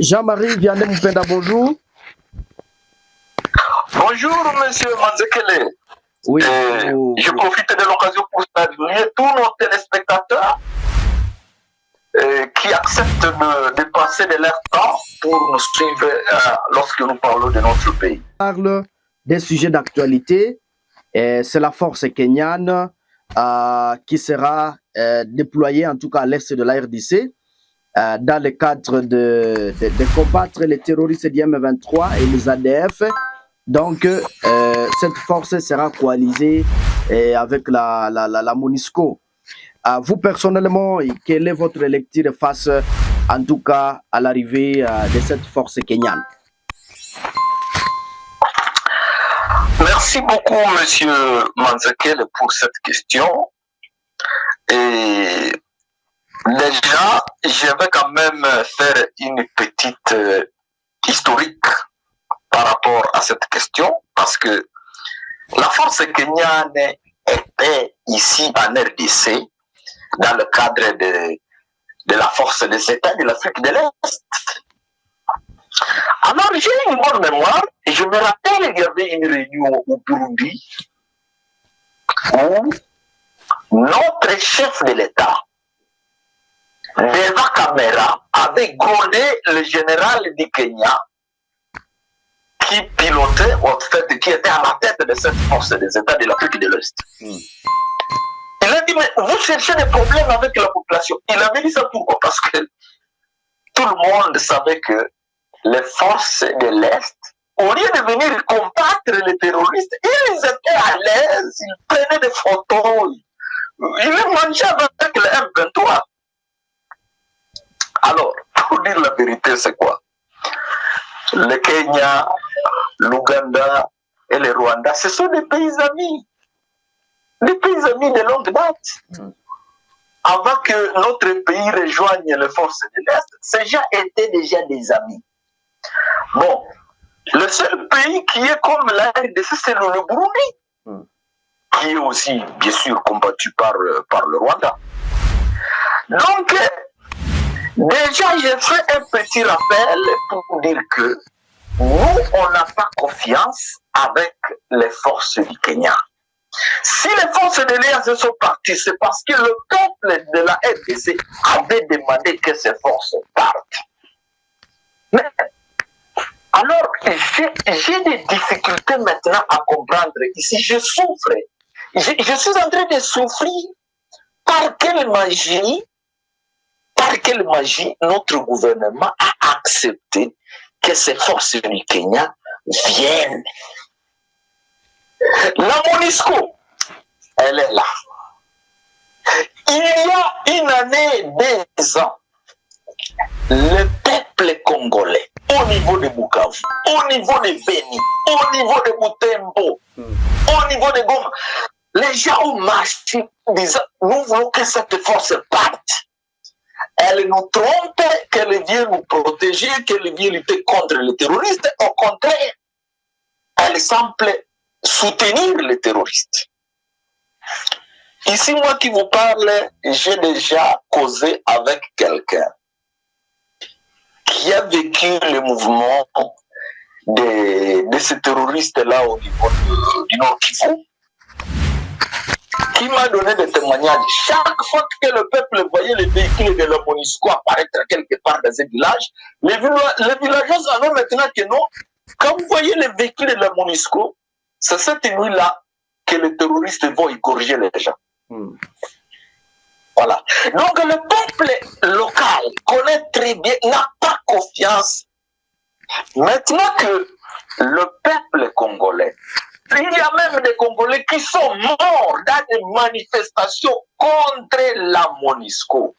Jean-Marie Vianney Mpenda, bonjour. Bonjour, monsieur Manzekele. Oui. Je profite de l'occasion pour saluer tous nos téléspectateurs qui acceptent de passer de leur temps pour nous suivre lorsque nous parlons de notre pays. On parle des sujets d'actualité. C'est la force kenyane qui sera déployée, en tout cas à l'est de la RDC, dans le cadre de combattre les terroristes du M23 et les ADF. Donc, cette force sera coalisée avec la MONUSCO. Vous, personnellement, quelle est votre lecture face, en tout cas, à l'arrivée de cette force kenyane? Merci beaucoup, monsieur Manzekele, pour cette question. Et déjà, je vais quand même faire une petite historique par rapport à cette question, parce que la force kenyane était ici en RDC dans le cadre de la force des États de l'Afrique de l'Est. Alors j'ai une bonne mémoire et je me rappelle qu'il y avait une réunion au Burundi où notre chef de l'État, Deva Kamera, avait grondé le général du Kenya qui pilotait, en fait, qui était à la tête de cette force des États de l'Afrique de l'Est. Il a dit, mais vous cherchez des problèmes avec la population. Il avait dit ça pourquoi? Parce que tout le monde savait que les forces de l'Est, au lieu de venir combattre les terroristes, ils étaient à l'aise, ils prenaient des photos, ils mangeaient avec le M23. Alors, pour dire la vérité, c'est quoi? Le Kenya, l'Ouganda et le Rwanda, ce sont des pays amis. Des pays amis de longue date. Avant que notre pays rejoigne les forces de l'Est, ces gens étaient déjà des amis. Bon, le seul pays qui est comme la RDC, c'est le Burundi, qui est aussi, bien sûr, combattu par le Rwanda. Donc, déjà, j'ai fait un petit rappel pour dire que nous, on n'a pas confiance avec les forces du Kenya. Si les forces de l'EAC sont parties, c'est parce que le peuple de la RDC avait demandé que ces forces partent. Mais, alors, j'ai des difficultés maintenant à comprendre. Ici, je souffre. Je suis en train de souffrir. Par quelle magie notre gouvernement a accepté que ces forces du Kenya viennent? La MONUSCO, elle est là. Il y a une année, 2 ans, le peuple congolais, au niveau de Bukavu, au niveau de Beni, au niveau de Butembo, au niveau de Goma, les gens ont marché disant, nous voulons que cette force parte. Elle nous trompe, qu'elle vient nous protéger, qu'elle vient lutter contre les terroristes. Au contraire, elle semble soutenir les terroristes. Ici, moi qui vous parle, j'ai déjà causé avec quelqu'un qui a vécu le mouvement de ces terroristes-là au niveau du Nord Kivu, qui m'a donné des témoignages. Chaque fois que le peuple voyait les véhicules de la MONUSCO apparaître quelque part dans un village, les villageois savaient maintenant que non. Quand vous voyez les véhicules de la MONUSCO, c'est cette nuit-là que les terroristes vont égorger les gens. Voilà. Donc le peuple local connaît très bien, n'a pas confiance. Maintenant que le peuple congolais, il y a même des Congolais qui sont morts dans des manifestations contre la MONUSCO.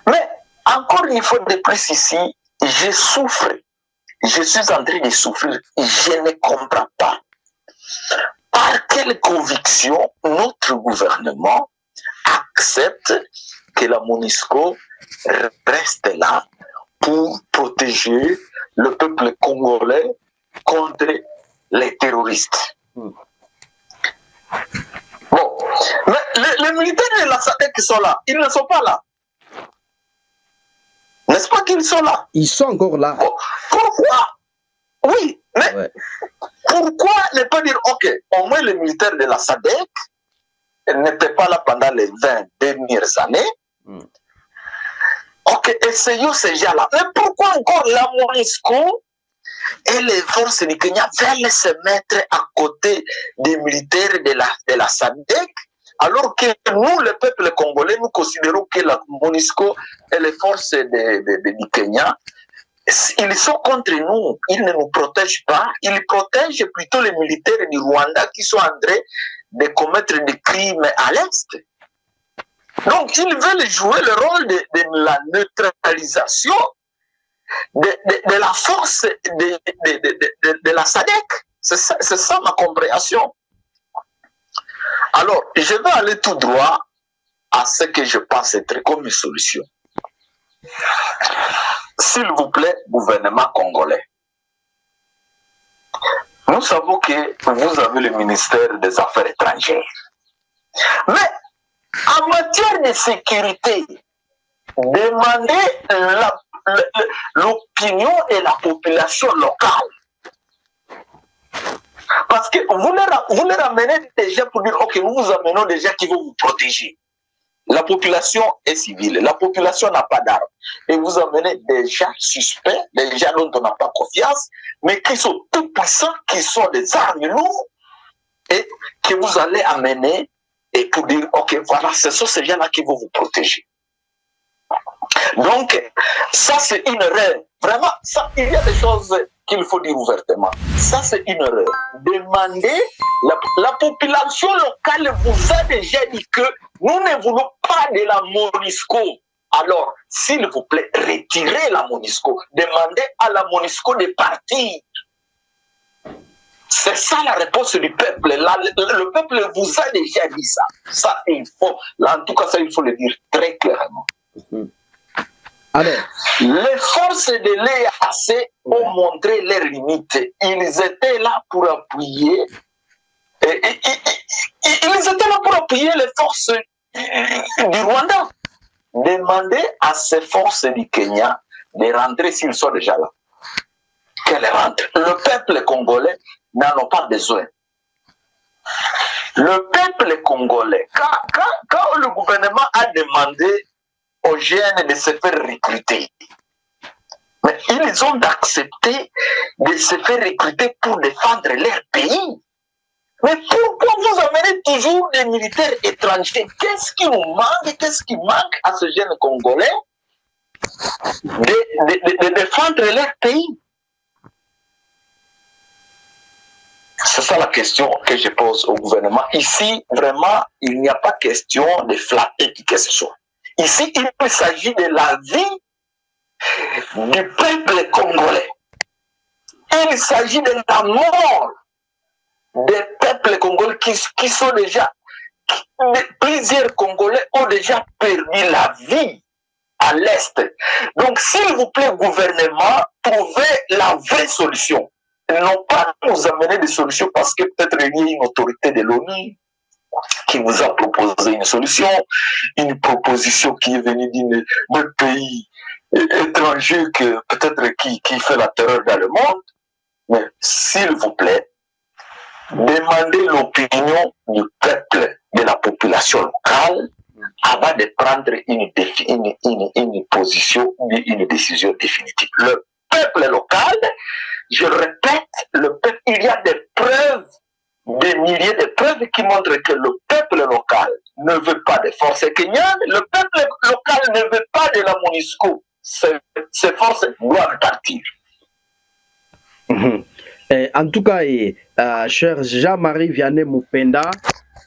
Mais encore une fois de plus ici, je souffre. Je suis en train de souffrir. Je ne comprends pas. Par quelle conviction notre gouvernement accepte que la MONUSCO reste là pour protéger le peuple congolais contre les terroristes. Bon, mais les militaires de la SADC qui sont là, ils ne sont pas là. N'est-ce pas qu'ils sont là? Ils sont encore là. Bon, pourquoi? Oui, mais pourquoi ne pas dire, ok, au moins les militaires de la SADC n'étaient pas là pendant les 20 dernières années. Ok, essayons ces gens-là. Mais pourquoi encore la MONUSCO et les forces du Kenya veulent se mettre à côté des militaires de la SADC, alors que nous, le peuple congolais, nous considérons que la MONUSCO et les forces du Kenya, ils sont contre nous, ils ne nous protègent pas, ils protègent plutôt les militaires du Rwanda qui sont en train de commettre des crimes à l'Est. Donc, ils veulent jouer le rôle de la neutralisation de la force de la SADC. C'est ça ma compréhension. Alors, je vais aller tout droit à ce que je pense être comme une solution. S'il vous plaît, gouvernement congolais, nous savons que vous avez le ministère des Affaires étrangères. Mais en matière de sécurité, demandez l'opinion et la population locale. Parce que vous les ramenez des gens pour dire, ok, nous vous amenons des gens qui vont vous protéger. La population est civile, la population n'a pas d'armes. Et vous amenez des gens suspects, des gens dont on n'a pas confiance, mais qui sont tout puissants, qui sont des armes lourdes, et que vous allez amener et pour dire, ok, voilà, ce sont ces gens-là qui vont vous protéger. Donc, ça c'est une erreur. Vraiment, ça, il y a des choses qu'il faut dire ouvertement. Ça c'est une erreur. Demandez, la population locale vous a déjà dit que nous ne voulons pas de la MONUSCO. Alors, s'il vous plaît, retirez la MONUSCO. Demandez à la MONUSCO de partir. C'est ça la réponse du peuple. Le peuple vous a déjà dit ça. Ça, il faut, là, en tout cas, ça, il faut le dire très clairement. Alors, les forces de l'EAC ont montré leurs limites. Ils étaient là pour appuyer. Ils étaient là pour appuyer les forces du Rwanda. Demandez à ces forces du Kenya de rentrer s'ils sont déjà là. Qu'elles rentrent. Le peuple congolais n'en a pas besoin. Le peuple congolais, quand le gouvernement a demandé aux jeunes de se faire recruter, mais ils ont accepté de se faire recruter pour défendre leur pays. Mais pourquoi vous amenez toujours des militaires étrangers? Qu'est-ce qui nous manque? Qu'est-ce qui manque à ce jeune Congolais de défendre leur pays? C'est ça la question que je pose au gouvernement. Ici, vraiment, il n'y a pas question de flatter qui que ce soit. Ici, il s'agit de la vie du peuple congolais. Il s'agit de la mort des peuples congolais qui sont déjà... Plusieurs Congolais ont déjà perdu la vie à l'Est. Donc, s'il vous plaît, gouvernement, trouvez la vraie solution. Non pas nous amener des solutions parce que peut-être il y a une autorité de l'ONU qui vous a proposé une solution, une proposition qui est venue d'un pays étranger que peut-être qui fait la terreur dans le monde. Mais s'il vous plaît, demandez l'opinion du peuple, de la population locale, avant de prendre une position, une décision définitive. Le peuple local, je répète, le peuple, il y a des preuves, des milliers de preuves qui montrent que le peuple local ne veut pas de forces kenyanes, le peuple local ne veut pas de la MONUSCO. Ces forces doivent partir. En tout cas, cher Jean-Marie Vianney Mupenda,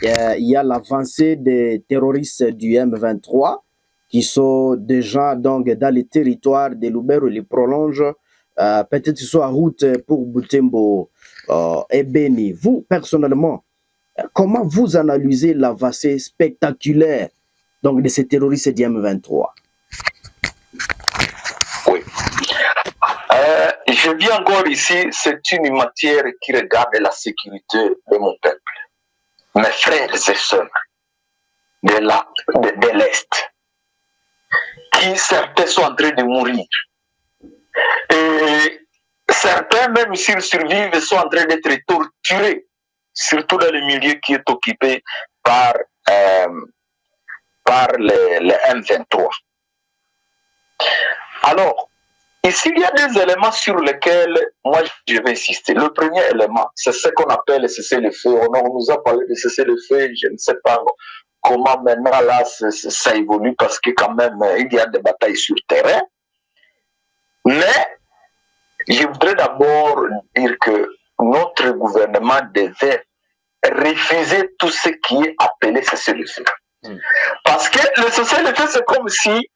il y a l'avancée des terroristes du M23 qui sont déjà donc dans les territoires de Lubero, les prolongent, peut-être qu'ils sont en route pour Butembo et Beni. Vous, personnellement, comment vous analysez l'avancée spectaculaire donc, de ces terroristes du M23? Oui. Je viens encore ici, c'est une matière qui regarde la sécurité de mon peuple. Mes frères et sœurs de l'Est qui certains sont en train de mourir. Et certains, même s'ils survivent, sont en train d'être torturés, surtout dans le milieu qui est occupé par les M23. Alors, ici, il y a des éléments sur lesquels moi je vais insister. Le premier élément, c'est ce qu'on appelle le cessez-le-feu. On nous a parlé de cessez-le-feu, je ne sais pas comment maintenant là ça évolue parce que quand même il y a des batailles sur le terrain. Mais je voudrais d'abord dire que notre gouvernement devait refuser tout ce qui est appelé cessez-le-feu. Parce que le cessez-le-feu, c'est comme si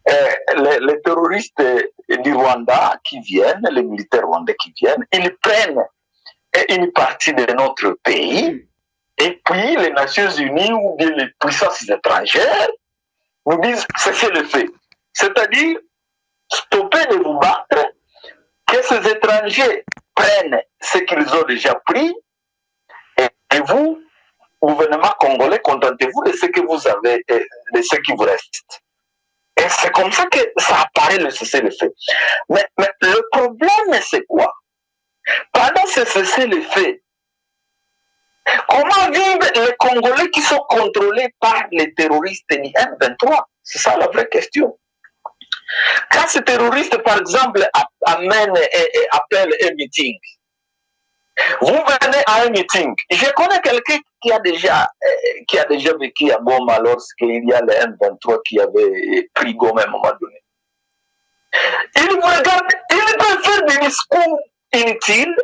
les terroristes du Rwanda qui viennent, les militaires rwandais qui viennent, ils prennent une partie de notre pays et puis les Nations Unies ou bien les puissances étrangères nous disent cessez-le-feu. C'est-à-dire, stoppez de vous battre, que ces étrangers prennent ce qu'ils ont déjà pris et vous, gouvernement congolais, contentez-vous de ce que vous avez, de ce qui vous reste. Et c'est comme ça que ça apparaît le cessez-le-feu. Mais le problème, c'est quoi? Pendant ce cessez-le-feu, comment vivent les Congolais qui sont contrôlés par les terroristes du M23? C'est ça la vraie question. Quand ces terroristes, par exemple, amènent et appellent un meeting, vous venez à un meeting. Je connais quelqu'un qui a déjà vécu à Goma lorsqu'il y a le M23 qui avait pris Goma à un moment donné. Il vous regarde, il peut faire des discours inutiles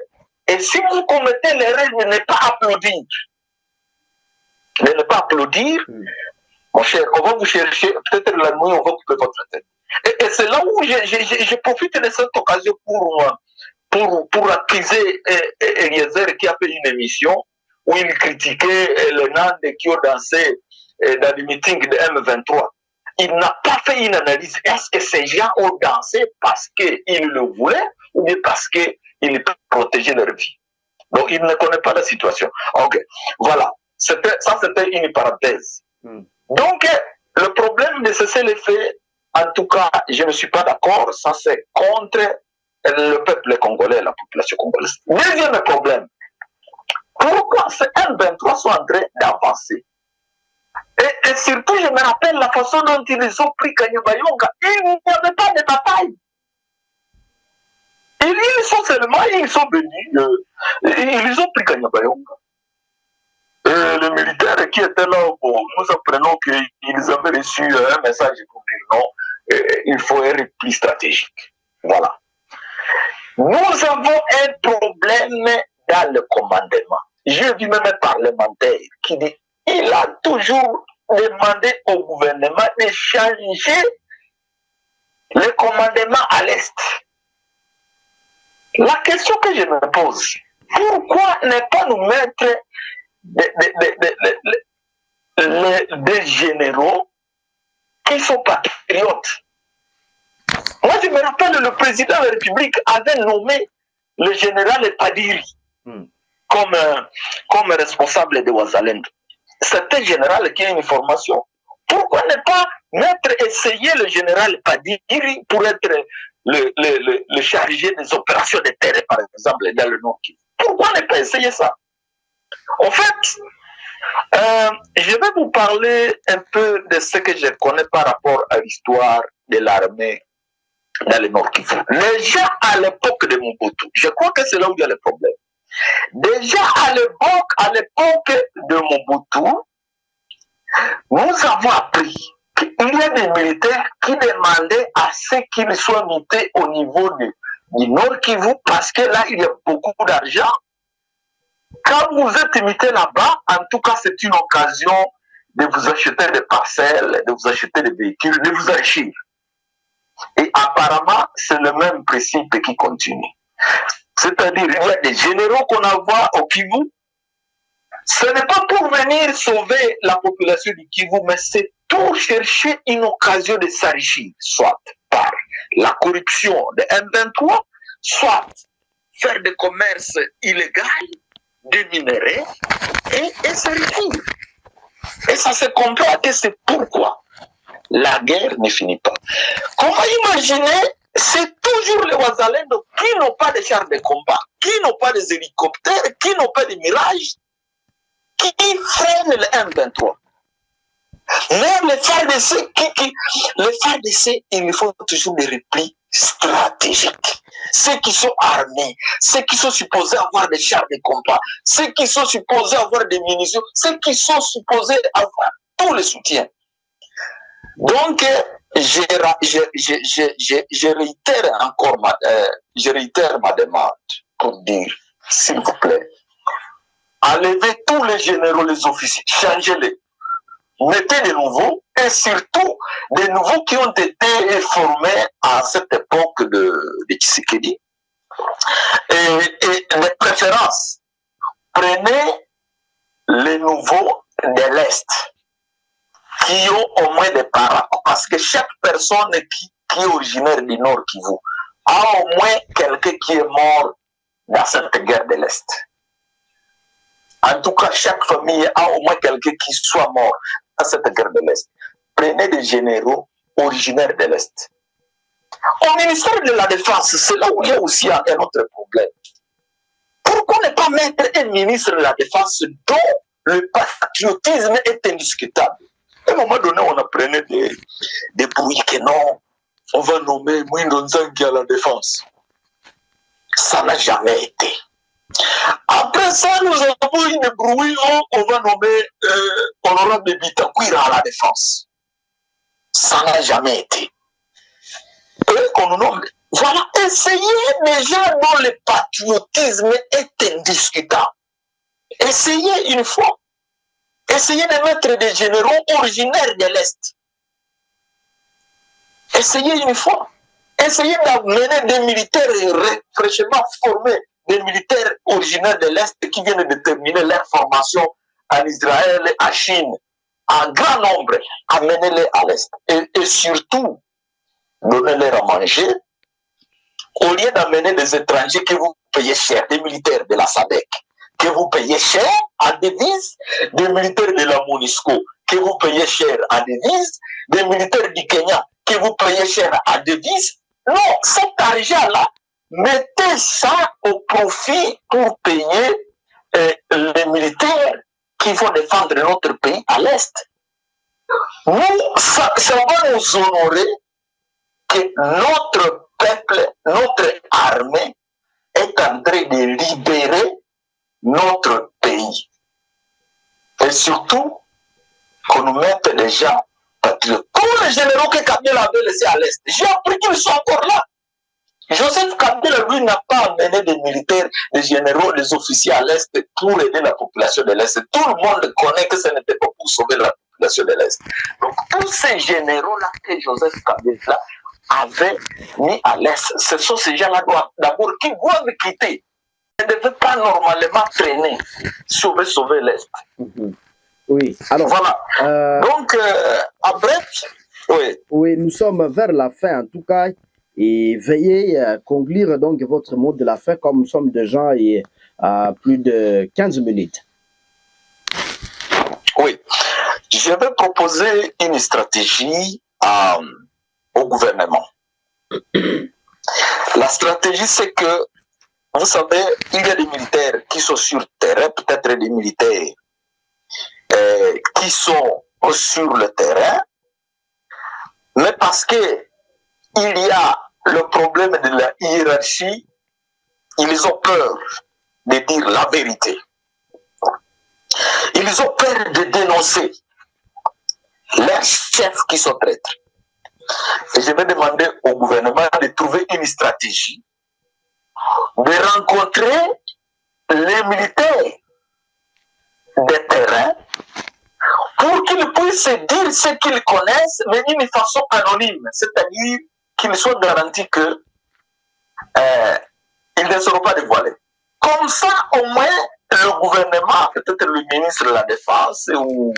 et si vous commettez l'erreur de ne pas applaudir, mon cher, on va vous chercher, peut-être la nuit, on va couper votre tête. Et c'est là où je profite de cette occasion pour accuser Eliezer qui a fait une émission où il critiquait les Nandes qui ont dansé dans le meeting de M23. Il n'a pas fait une analyse. Est-ce que ces gens ont dansé parce qu'ils le voulaient ou bien parce qu'ils protégeaient leur vie? Donc, il ne connaît pas la situation. Ok, voilà. Ça, c'était une parenthèse. Donc, le problème de cessez-le-feu, en tout cas, je ne suis pas d'accord. Ça, c'est contre le peuple congolais, la population congolaise. Deuxième problème, pourquoi ces M23 sont en train d'avancer? Et surtout, je me rappelle la façon dont ils ont pris Kanyabayonga. Il n'y avait pas de bataille. Ils sont venus, ils ont pris Kanyabayonga. Les militaires qui étaient là, bon, nous apprenons qu'ils avaient reçu un message pour dire non, il faut un repli stratégique. Voilà. Nous avons un problème dans le commandement. J'ai vu même un parlementaire qui dit il a toujours demandé au gouvernement de changer le commandement à l'Est. La question que je me pose, pourquoi ne pas nous mettre des généraux qui sont patriotes? Moi, je me rappelle, le président de la République avait nommé le général Padiri comme responsable de Ouazalendo. C'est un général qui a une formation. Pourquoi ne pas essayer le général Padiri pour être le chargé des opérations de terrain, par exemple, dans le Nord Kivu? Pourquoi ne pas essayer ça? En fait, je vais vous parler un peu de ce que je connais par rapport à l'histoire de l'armée dans le Nord Kivu. Déjà à l'époque de Mobutu, je crois que c'est là où il y a le problème. Déjà à l'époque de Mobutu, nous avons appris qu'il y a des militaires qui demandaient à ce qu'ils soient mutés au niveau du Nord Kivu parce que là, il y a beaucoup d'argent. Quand vous êtes muté là-bas, en tout cas, c'est une occasion de vous acheter des parcelles, de vous acheter des véhicules, de vous enrichir. Et apparemment, c'est le même principe qui continue. C'est-à-dire, il y a des généraux qu'on envoie au Kivu. Ce n'est pas pour venir sauver la population du Kivu, mais c'est pour chercher une occasion de s'enrichir, soit par la corruption de M23, soit faire des commerces illégaux, des minerais, et s'enrichir. Et ça se comprend que c'est pourquoi la guerre ne finit pas. Comment imaginer, c'est toujours les Ouazalendo qui n'ont pas de chars de combat, qui n'ont pas des hélicoptères, qui n'ont pas de mirages, qui freinent le M23. Même les FARDC, les FARDC, il faut toujours des replis stratégiques. Ceux qui sont armés, ceux qui sont supposés avoir des chars de combat, ceux qui sont supposés avoir des munitions, ceux qui sont supposés avoir tout le soutien. Donc, je réitère encore je réitère ma demande pour dire, s'il vous plaît, enlevez tous les généraux, les officiers, changez-les. Mettez des nouveaux, et surtout des nouveaux qui ont été formés à cette époque de Tshisekedi. Et de préférence, prenez les nouveaux de l'Est, qui ont au moins des parents, parce que chaque personne qui est originaire du Nord Kivu a au moins quelqu'un qui est mort dans cette guerre de l'Est. En tout cas, chaque famille a au moins quelqu'un qui soit mort dans cette guerre de l'Est. Prenez des généraux originaires de l'Est. Au ministère de la Défense, c'est là où il y a aussi un autre problème. Pourquoi ne pas mettre un ministre de la Défense dont le patriotisme est indiscutable? À un moment donné, on apprenait des bruits que non, on va nommer Mwindo Nzangi à la Défense. Ça n'a jamais été. Après ça, nous avons eu des bruits où on va nommer Honorable Bitakwira à la Défense. Ça n'a jamais été. Et qu'on nous nomme. Voilà, essayez des gens dont le patriotisme est indiscutable. Essayez une fois. Essayez de mettre des généraux originaires de l'Est. Essayez une fois. Essayez d'amener des militaires fraîchement formés, des militaires originaires de l'Est qui viennent de terminer leur formation en Israël et en Chine, en grand nombre, amenez-les à l'Est. Et surtout, donnez-leur à manger, au lieu d'amener des étrangers que vous payez cher, des militaires de la SADC, que vous payez cher en devise, des militaires de la MONUSCO, que vous payez cher en devise, des militaires du Kenya, que vous payez cher en devise. Non, cet argent-là, mettez ça au profit pour payer les militaires qui vont défendre notre pays à l'Est. Nous, ça va nous honorer que notre peuple, notre armée est en train de libérer notre pays. Et surtout, qu'on nous mette des gens patriotes. Tous les généraux que Kabila avait laissés à l'Est, j'ai appris qu'ils sont encore là. Joseph Kabila, lui, n'a pas amené des militaires, des généraux, des officiers à l'Est pour aider la population de l'Est. Tout le monde connaît que ce n'était pas pour sauver la population de l'Est. Donc, tous ces généraux-là que Joseph Kabila avait mis à l'Est, ce sont ces gens-là d'abord qui doivent quitter. Ils ne devaient pas normalement traîner, sauver l'Est. Oui, alors. Voilà. Donc, après, oui. Oui, nous sommes vers la fin en tout cas. Et veuillez conclure donc votre mot de la fin comme nous sommes déjà à plus de 15 minutes. Oui, je vais proposer une stratégie au gouvernement. La stratégie, c'est que, vous savez, il y a des militaires qui sont sur le terrain, peut-être des militaires qui sont sur le terrain, mais parce que il y a le problème de la hiérarchie, ils ont peur de dire la vérité. Ils ont peur de dénoncer leurs chefs qui sont traîtres. Et je vais demander au gouvernement de trouver une stratégie, de rencontrer les militaires de terrain pour qu'ils puissent dire ce qu'ils connaissent, mais d'une façon anonyme, c'est-à-dire qu'ils soient garantis que ils ne seront pas dévoilés. Comme ça, au moins, le gouvernement, peut-être le ministre de la Défense ou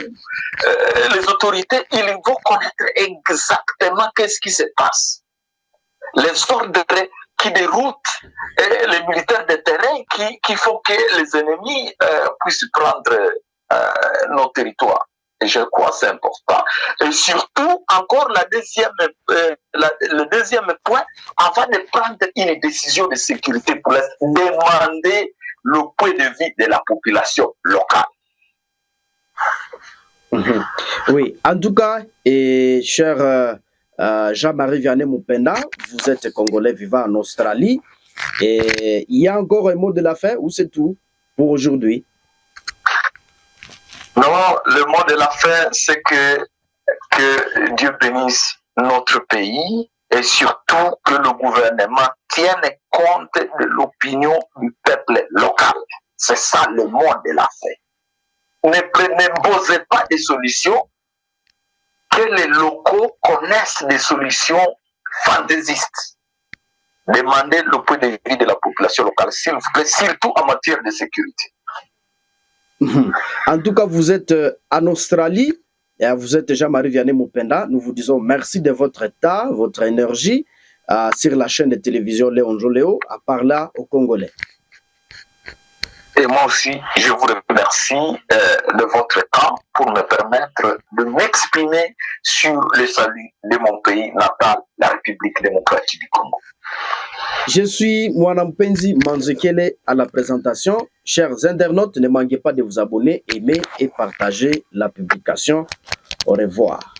les autorités, ils vont connaître exactement qu'est-ce qui se passe. Les ordres qui déroutent les militaires de terrain qui font que les ennemis puissent prendre nos territoires. Et je crois que c'est important. Et surtout, encore le deuxième point, avant de prendre une décision de sécurité pour l'Est, demander le point de vue de la population locale. Oui, en tout cas, et cher Jean-Marie Vianney Mupenda, vous êtes Congolais vivant en Australie. Et il y a encore un mot de la fin ou c'est tout pour aujourd'hui? Non, le mot de la fin, c'est que Dieu bénisse notre pays et surtout que le gouvernement tienne compte de l'opinion du peuple local. C'est ça le mot de la fin. N'imposez pas des solutions, que les locaux connaissent des solutions fantaisistes. Demandez le point de vue de la population locale, s'il vous plaît, surtout en matière de sécurité. En tout cas, vous êtes en Australie, et vous êtes Jean-Marie Vianney Mupenda. Nous vous disons merci de votre temps, votre énergie sur la chaîne de télévision Léon Joléo à parler aux Congolais. Et moi aussi, je vous remercie de votre temps pour me permettre de m'exprimer sur le salut de mon pays natal, la République démocratique du Congo. Je suis Mwanampenzi Manzekele à la présentation. Chers internautes, ne manquez pas de vous abonner, aimer et partager la publication. Au revoir.